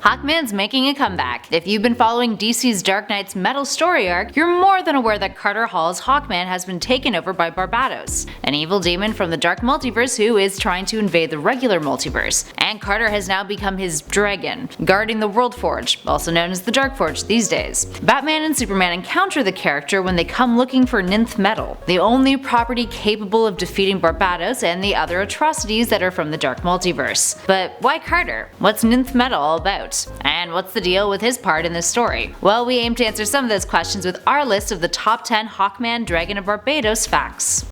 Hawkman's making a comeback. If you've been following DC's Dark Knight's Metal story arc, you're more than aware that Carter Hall's Hawkman has been taken over by Barbatos, an evil demon from the Dark Multiverse who is trying to invade the regular multiverse, and Carter has now become his dragon, guarding the World Forge, also known as the Dark Forge these days. Batman and Superman encounter the character when they come looking for Nth Metal, the only property capable of defeating Barbatos and the other atrocities that are from the Dark Multiverse. But why Carter? What's Nth Metal all about? And what's the deal with his part in this story? Well, we aim to answer some of those questions with our list of the top 10 Hawkman Dragon of Barbatos facts.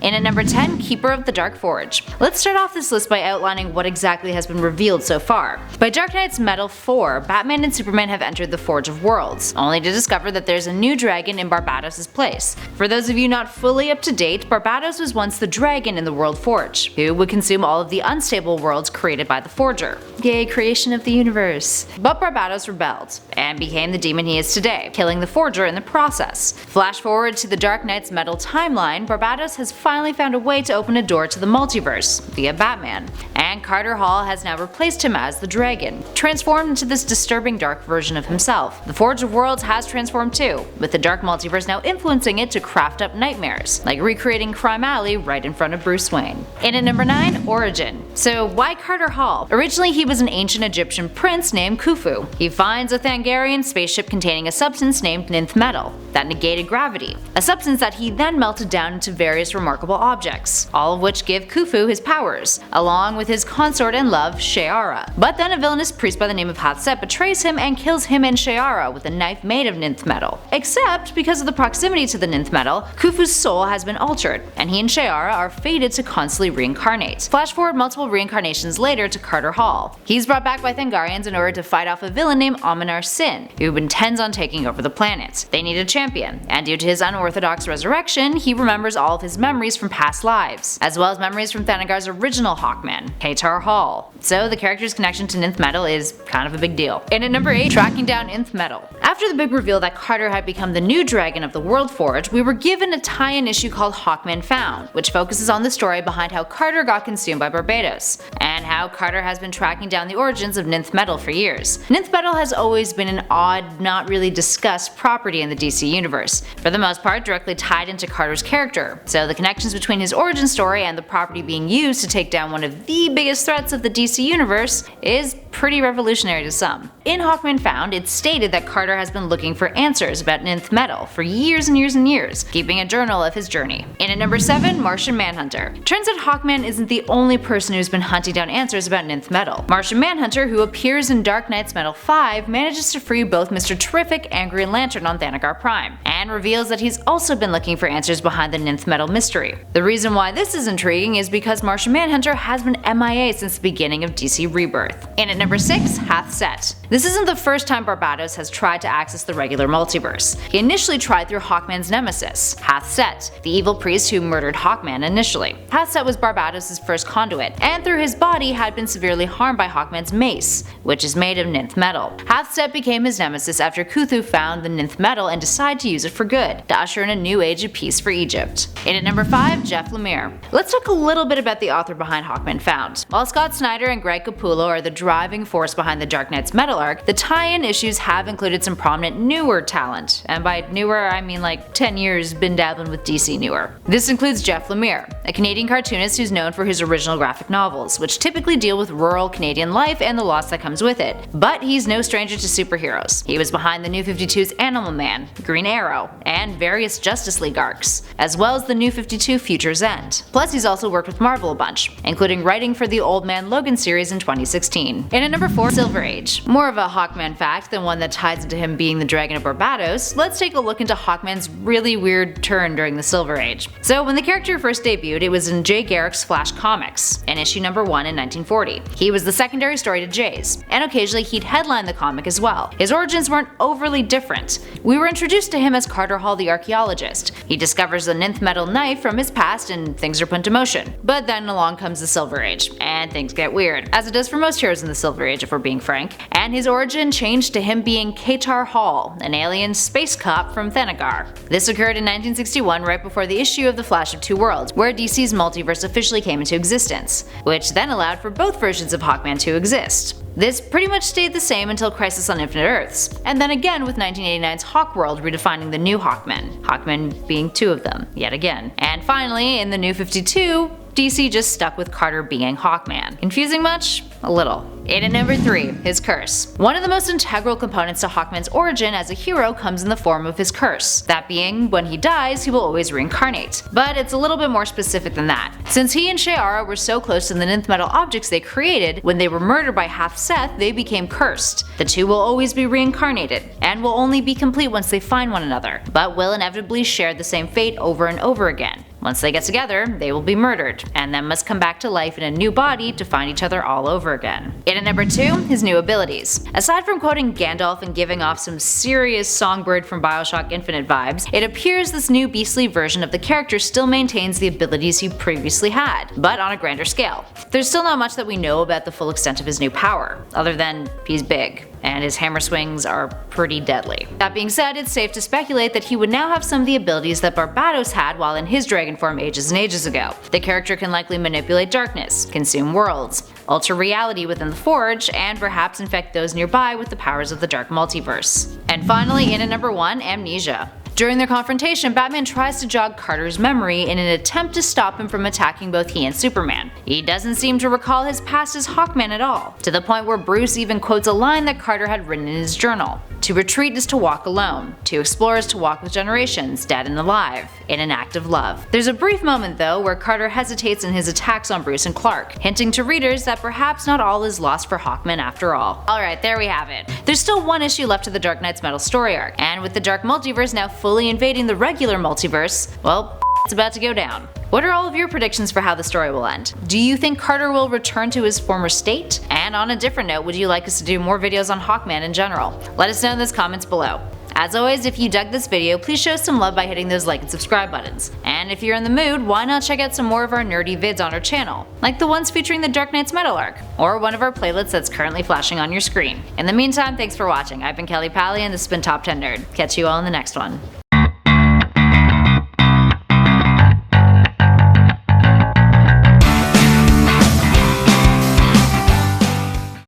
In at number 10, Keeper of the Dark Forge. Let's start off this list by outlining what exactly has been revealed so far. By Dark Knight's Metal 4, Batman and Superman have entered the Forge of Worlds, only to discover that there's a new dragon in Barbatos' place. For those of you not fully up to date, Barbatos was once the dragon in the World Forge, who would consume all of the unstable worlds created by the Forger. Yay, creation of the universe. But Barbatos rebelled, and became the demon he is today, killing the Forger in the process. Flash forward to the Dark Knight's Metal timeline, Barbatos has finally found a way to open a door to the multiverse, via Batman, and Carter Hall has now replaced him as the dragon, transformed into this disturbing dark version of himself. The Forge of Worlds has transformed too, with the Dark Multiverse now influencing it to craft up nightmares, like recreating Crime Alley right in front of Bruce Wayne. In at number 9, Origin. So why Carter Hall? Originally he was an ancient Egyptian prince named Khufu. He finds a Thangarian spaceship containing a substance named Nth Metal, that negated gravity, a substance that he then melted down into various remarkable objects, all of which give Khufu his powers, along with his consort and love, Shayara. But then a villainous priest by the name of Hathset betrays him and kills him and Shayara with a knife made of Nth Metal. Except, because of the proximity to the Nth Metal, Khufu's soul has been altered, and he and Shayara are fated to constantly reincarnate. Flash forward multiple reincarnations later to Carter Hall. He's brought back by Thangarians in order to fight off a villain named Aminar Sin, who intends on taking over the planet. They need a champion, and due to his unorthodox resurrection, he remembers all of his memories from past lives, as well as memories from Thanagar's original Hawkman, Katar Hall. So the character's connection to Nth Metal is kind of a big deal. And at number 8, tracking down Nth Metal. After the big reveal that Carter had become the new dragon of the World Forge, we were given a tie-in issue called Hawkman Found, which focuses on the story behind how Carter got consumed by Barbatos, and how Carter has been tracking down the origins of Nth Metal for years. Nth Metal has always been an odd, not really discussed property in the DC universe, for the most part directly tied into Carter's character, so the connections between his origin story and the property being used to take down one of the biggest threats of the DC universe is pretty revolutionary to some. In Hawkman Found, it's stated that Carter has been looking for answers about Nth Metal for years and years and years, keeping a journal of his journey. In at number 7, Martian Manhunter. Turns out Hawkman isn't the only person who's been hunting down answers about Nth Metal. Martian Manhunter, who appears in Dark Knight's Metal 5, manages to free both Mr. Terrific and Green Lantern on Thanagar Prime, and reveals that he's also been looking for answers behind the Nth Metal mystery. The reason why this is intriguing is because Martian Manhunter has been MIA since the beginning of DC Rebirth. In at number 6, Hathset. This isn't the first time Barbatos has tried to access the regular multiverse. He initially tried through Hawkman's nemesis, Hathset, the evil priest who murdered Hawkman initially. Hathset was Barbatos' first conduit, and through his body had been severely harmed by Hawkman's mace, which is made of Nth Metal. Hathset became his nemesis after Khufu found the Nth Metal and decided to use it for good, to usher in a new age of peace for Egypt. In at number 5, Jeff Lemire. Let's talk a little bit about the author behind Hawkman Found. While Scott Snyder and Greg Capullo are the driving force behind the Dark Knight's Metal arc, the tie-in issues have included some prominent newer talent, and by newer I mean like 10 years been dabbling with DC newer. This includes Jeff Lemire, a Canadian cartoonist who's known for his original graphic novels, which typically deal with rural Canadian life and the loss that comes with it. But he's no stranger to superheroes. He was behind the New 52's Animal Man, Green Arrow, and various Justice League arcs, as well as the New 52 Future's End. Plus he's also worked with Marvel a bunch, including writing for the Old Man Logan series in 2016. And at number 4, Silver Age. More of a Hawkman fact than one that ties into him being the Dragon of Barbatos, let's take a look into Hawkman's really weird turn during the Silver Age. So when the character first debuted, it was in Jay Garrick's Flash Comics, in issue number 1 in 1940. He was the secondary story to Jay's, and occasionally he'd headline the comic as well. His origins weren't overly different. We were introduced to him as Carter Hall the archaeologist. He discovers the Nth Metal knife from his past and things are put into motion. But then along comes the Silver Age, and things get weird, as it does for most heroes in the Silver Silver Age if we're being frank, and his origin changed to him being Katar Hall, an alien space cop from Thanagar. This occurred in 1961, right before the issue of The Flash of Two Worlds, where DC's multiverse officially came into existence, which then allowed for both versions of Hawkman to exist. This pretty much stayed the same until Crisis on Infinite Earths, and then again with 1989's Hawkworld redefining the new Hawkmen, Hawkman being two of them, yet again. And finally, in the New 52, DC just stuck with Carter being Hawkman. Confusing much? A little. In at number 3, his curse. One of the most integral components to Hawkman's origin as a hero comes in the form of his curse. That being, when he dies, he will always reincarnate. But it's a little bit more specific than that. Since he and Shi'Ara were so close to the Nth Metal objects they created, when they were murdered by Half-Seth, they became cursed. The two will always be reincarnated, and will only be complete once they find one another, but will inevitably share the same fate over and over again. Once they get together, they will be murdered, and then must come back to life in a new body to find each other all over again. In at number 2, his new abilities. Aside from quoting Gandalf and giving off some serious Songbird from Bioshock Infinite vibes, it appears this new beastly version of the character still maintains the abilities he previously had, but on a grander scale. There's still not much that we know about the full extent of his new power, other than he's big, and his hammer swings are pretty deadly. That being said, it's safe to speculate that he would now have some of the abilities that Barbatos had while in his dragon form ages and ages ago. The character can likely manipulate darkness, consume worlds, alter reality within the Forge, and perhaps infect those nearby with the powers of the Dark Multiverse. And finally, in at number 1, Amnesia. During their confrontation, Batman tries to jog Carter's memory in an attempt to stop him from attacking both he and Superman. He doesn't seem to recall his past as Hawkman at all, to the point where Bruce even quotes a line that Carter had written in his journal. To retreat is to walk alone. To explore is to walk with generations, dead and alive, in an act of love. There's a brief moment though where Carter hesitates in his attacks on Bruce and Clark, hinting to readers that perhaps not all is lost for Hawkman after all. Alright, there we have it. There's still one issue left to the Dark Knight's Metal story arc, and with the Dark Multiverse now fully invading the regular multiverse, well, it's about to go down. What are all of your predictions for how the story will end? Do you think Carter will return to his former state? And on a different note, would you like us to do more videos on Hawkman in general? Let us know in the comments below. As always, if you dug this video, please show some love by hitting those like and subscribe buttons. And if you're in the mood, why not check out some more of our nerdy vids on our channel, like the ones featuring the Dark Knight's Metal arc, or one of our playlists that's currently flashing on your screen. In the meantime, thanks for watching. I've been Kelly Pally and this has been Top 10 Nerd. Catch you all in the next one.